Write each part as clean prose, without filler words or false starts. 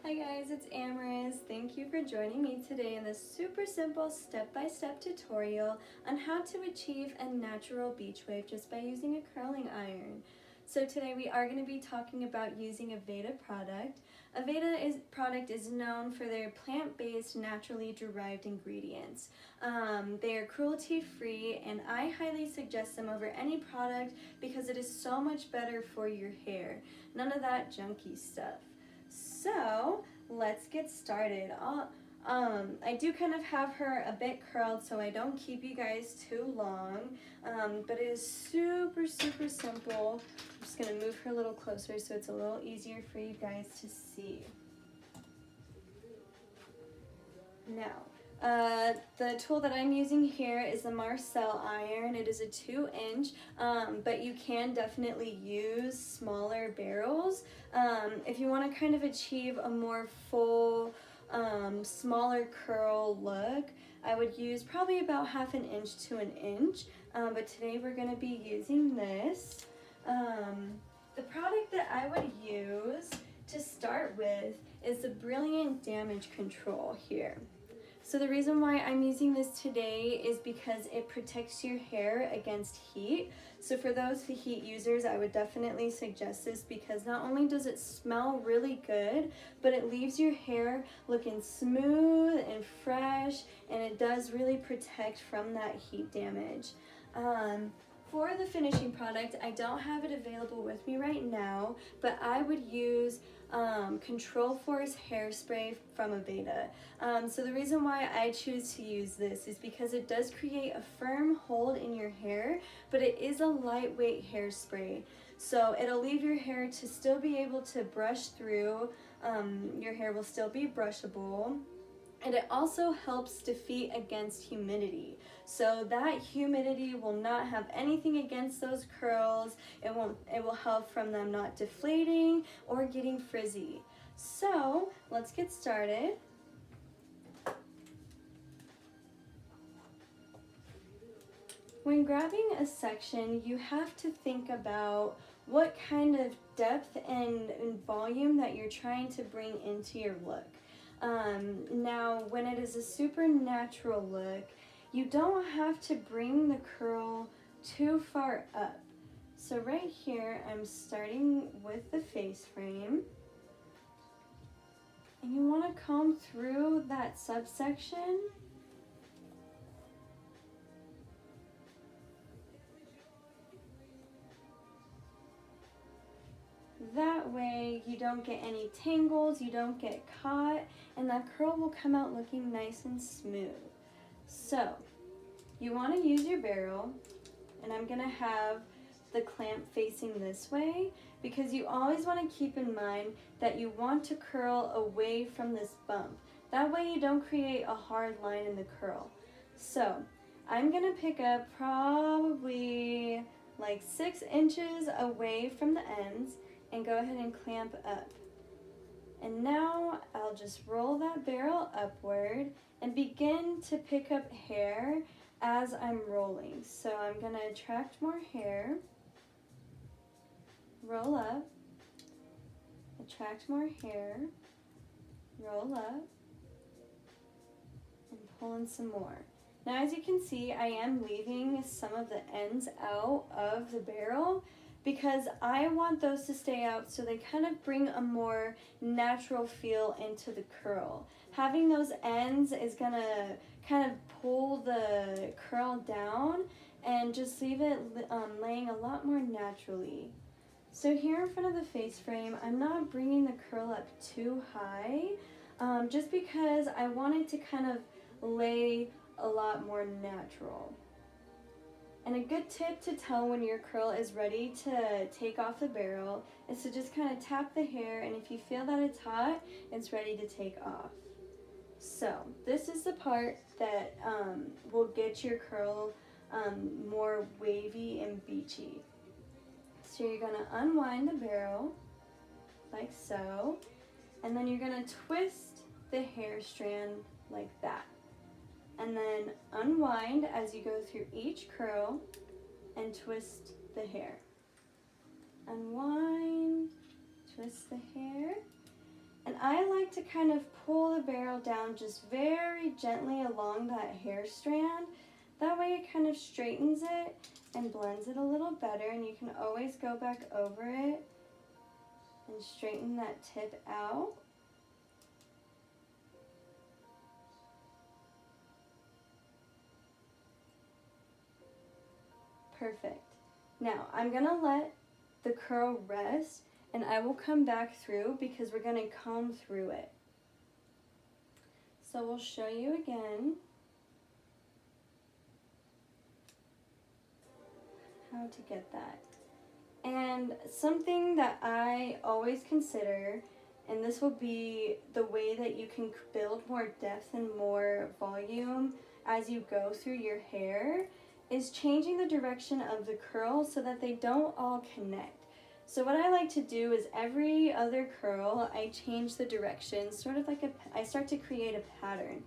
Hi guys, it's Amaris. Thank you for joining me today in this super simple step-by-step tutorial on how to achieve a natural beach wave just by using a curling iron. So today we are going to be talking about using a Veda product. A Veda product is known for their plant-based, naturally derived ingredients. They are cruelty-free, and I highly suggest them over any product because it is so much better for your hair. None of that junky stuff. So let's get started. I do kind of have her a bit curled so I don't keep you guys too long, but it is super simple. I'm just going to move her a little closer so it's a little easier for you guys to see. Now, the tool that I'm using here is the Marcel iron. It is a 2-inch, but you can definitely use smaller barrels. If you want to kind of achieve a more full, smaller curl look, I would use probably about 1/2 inch to 1 inch, but today we're going to be using this. The product that I would use to start with is the Brilliant Damage Control here. So the reason why I'm using this today is because it protects your hair against heat. So for those heat users, I would definitely suggest this because not only does it smell really good, but it leaves your hair looking smooth and fresh, and it does really protect from that heat damage. For the finishing product, I don't have it available with me right now, but I would use Control Force hairspray from Aveda. So the reason why I choose to use this is because it does create a firm hold in your hair, but it is a lightweight hairspray. So it'll leave your hair to still be able to brush through, your hair will still be brushable. And it also helps defeat against humidity. So that humidity will not have anything against those curls. It will help from them not deflating or getting frizzy. So let's get started. When grabbing a section, you have to think about what kind of depth and volume that you're trying to bring into your look. Now, when it is a super natural look, you don't have to bring the curl too far up. So right here, I'm starting with the face frame. And you want to comb through that subsection. That way you don't get any tangles, you don't get caught, and that curl will come out looking nice and smooth. So you want to use your barrel, and I'm going to have the clamp facing this way because you always want to keep in mind that you want to curl away from this bump. That way you don't create a hard line in the curl. So I'm going to pick up probably like 6 inches away from the ends and go ahead and clamp up. And now I'll just roll that barrel upward and begin to pick up hair as I'm rolling. So I'm going to attract more hair, roll up, attract more hair, roll up, and pull in some more. Now as you can see, I am leaving some of the ends out of the barrel because I want those to stay out so they kind of bring a more natural feel into the curl. Having those ends is gonna kind of pull the curl down and just leave it laying a lot more naturally. So here in front of the face frame, I'm not bringing the curl up too high, just because I want it to kind of lay a lot more natural. And a good tip to tell when your curl is ready to take off the barrel is to just kind of tap the hair, and if you feel that it's hot, it's ready to take off. So this is the part that will get your curl more wavy and beachy. So you're going to unwind the barrel like so, and then you're going to twist the hair strand like that. And then unwind as you go through each curl and twist the hair. Unwind, twist the hair, And I like to kind of pull the barrel down just very gently along that hair strand. That way it kind of straightens it and blends it a little better, and you can always go back over it and straighten that tip out. Perfect. Now I'm gonna let the curl rest, and I will come back through because we're gonna comb through it. So we'll show you again how to get that. And something that I always consider, and this will be the way that you can build more depth and more volume as you go through your hair, is changing the direction of the curl so that they don't all connect. So what I like to do is every other curl, I change the direction, sort of like I start to create a pattern.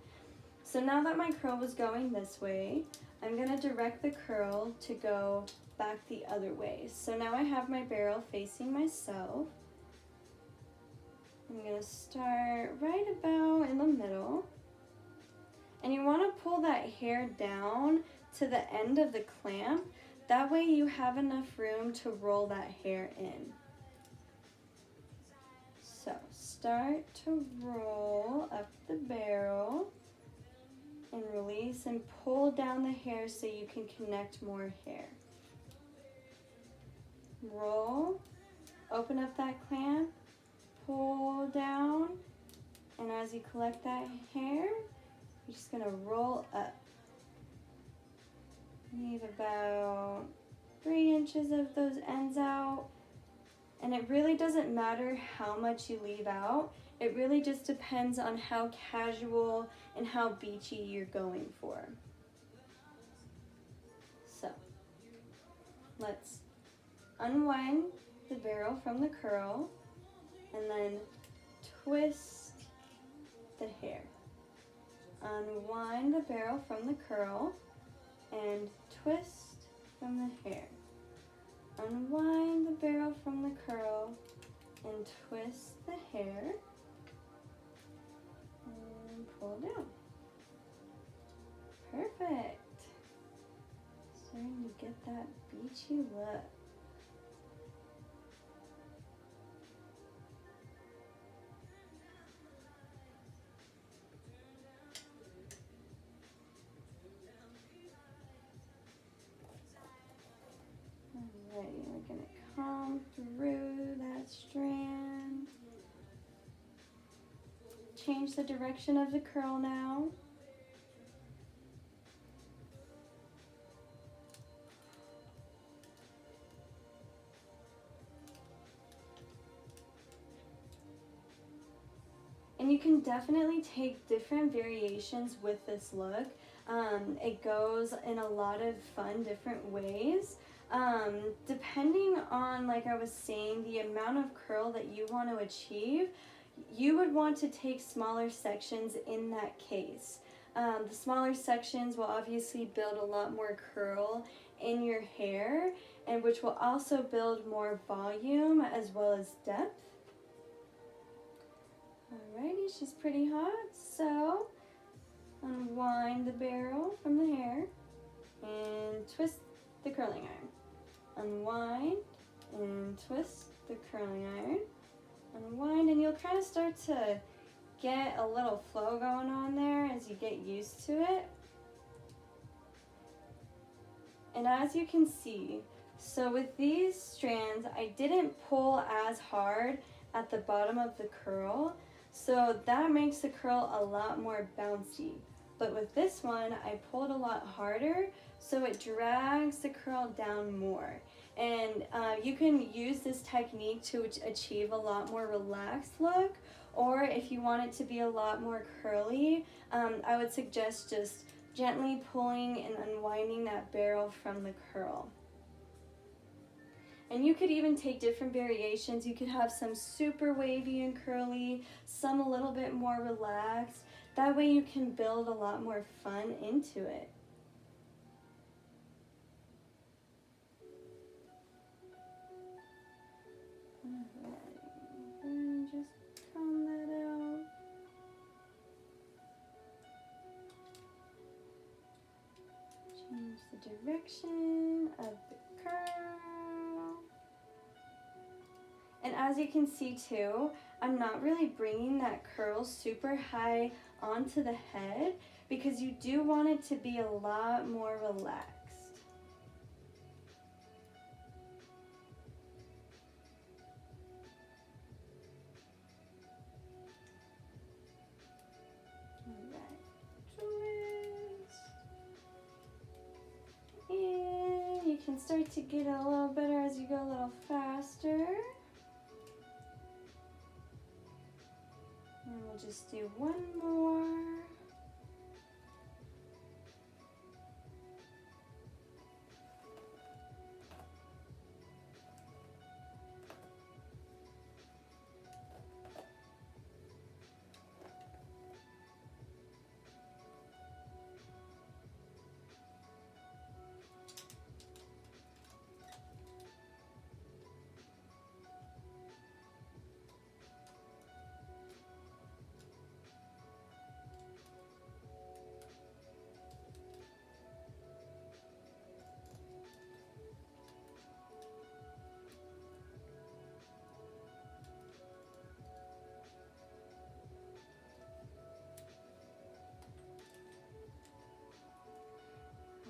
So now that my curl was going this way, I'm gonna direct the curl to go back the other way. So now I have my barrel facing myself. I'm gonna start right about in the middle. And you wanna pull that hair down to the end of the clamp. That way you have enough room to roll that hair in. So start to roll up the barrel and release and pull down the hair so you can connect more hair. Roll, open up that clamp, pull down, and as you collect that hair, you're just gonna roll up. Leave about 3 inches of those ends out. And it really doesn't matter how much you leave out. It really just depends on how casual and how beachy you're going for. So, let's unwind the barrel from the curl and then twist the hair. Unwind the barrel from the curl and twist from the hair. Unwind the barrel from the curl and twist the hair and pull down. Perfect. Starting to get that beachy look. Alrighty, we're gonna comb through that strand. Change the direction of the curl now. And you can definitely take different variations with this look. It goes in a lot of fun different ways. Depending on, like I was saying, the amount of curl that you want to achieve, you would want to take smaller sections in that case. The smaller sections will obviously build a lot more curl in your hair, and which will also build more volume as well as depth. Alrighty, she's pretty hot, so unwind the barrel from the hair and twist the curling iron. Unwind and twist the curling iron. Unwind, and you'll kind of start to get a little flow going on there as you get used to it. And as you can see, so with these strands, I didn't pull as hard at the bottom of the curl, so that makes the curl a lot more bouncy. But with this one, I pulled a lot harder, so it drags the curl down more. And you can use this technique to achieve a lot more relaxed look, or if you want it to be a lot more curly, I would suggest just gently pulling and unwinding that barrel from the curl. And you could even take different variations. You could have some super wavy and curly, some a little bit more relaxed. That way you can build a lot more fun into it. Alright, and just comb that direction of the curl. And as you can see too, I'm not really bringing that curl super high onto the head because you do want it to be a lot more relaxed. And you can start to get a little better as you go a little faster. And we'll just do one more.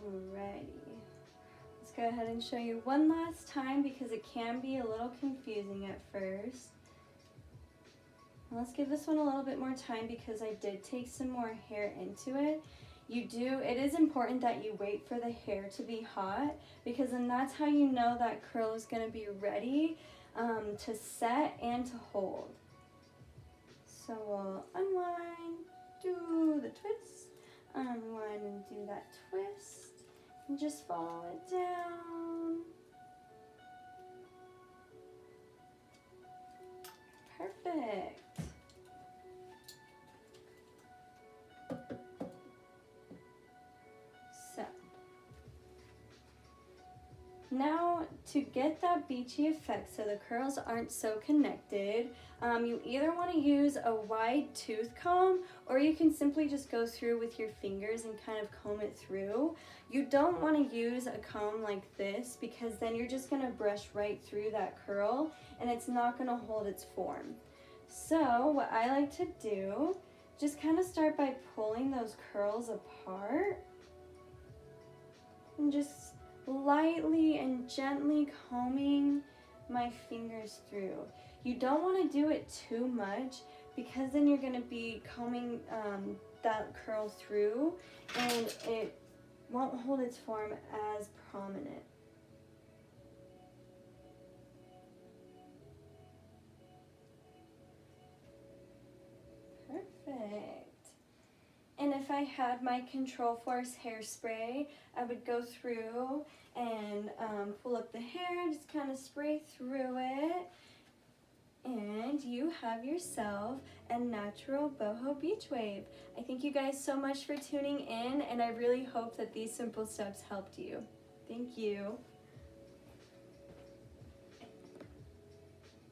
Alrighty, let's go ahead and show you one last time because it can be a little confusing at first. And let's give this one a little bit more time because I did take some more hair into it. It is important that you wait for the hair to be hot because then that's how you know that curl is going to be ready to set and to hold. So we'll unwind, do the twist, unwind and do that twist. And just follow it down. Perfect. So, now to get that beachy effect so the curls aren't so connected, you either want to use a wide tooth comb or you can simply just go through with your fingers and kind of comb it through. You don't want to use a comb like this because then you're just going to brush right through that curl and it's not going to hold its form. So what I like to do, just kind of start by pulling those curls apart and just lightly and gently combing my fingers through. You don't want to do it too much because then you're going to be combing that curl through and it won't hold its form as prominent. Perfect. And if I had my Control Force hairspray, I would go through and pull up the hair, just kind of spray through it. And you have yourself a natural boho beach wave. I thank you guys so much for tuning in, and I really hope that these simple steps helped you. Thank you.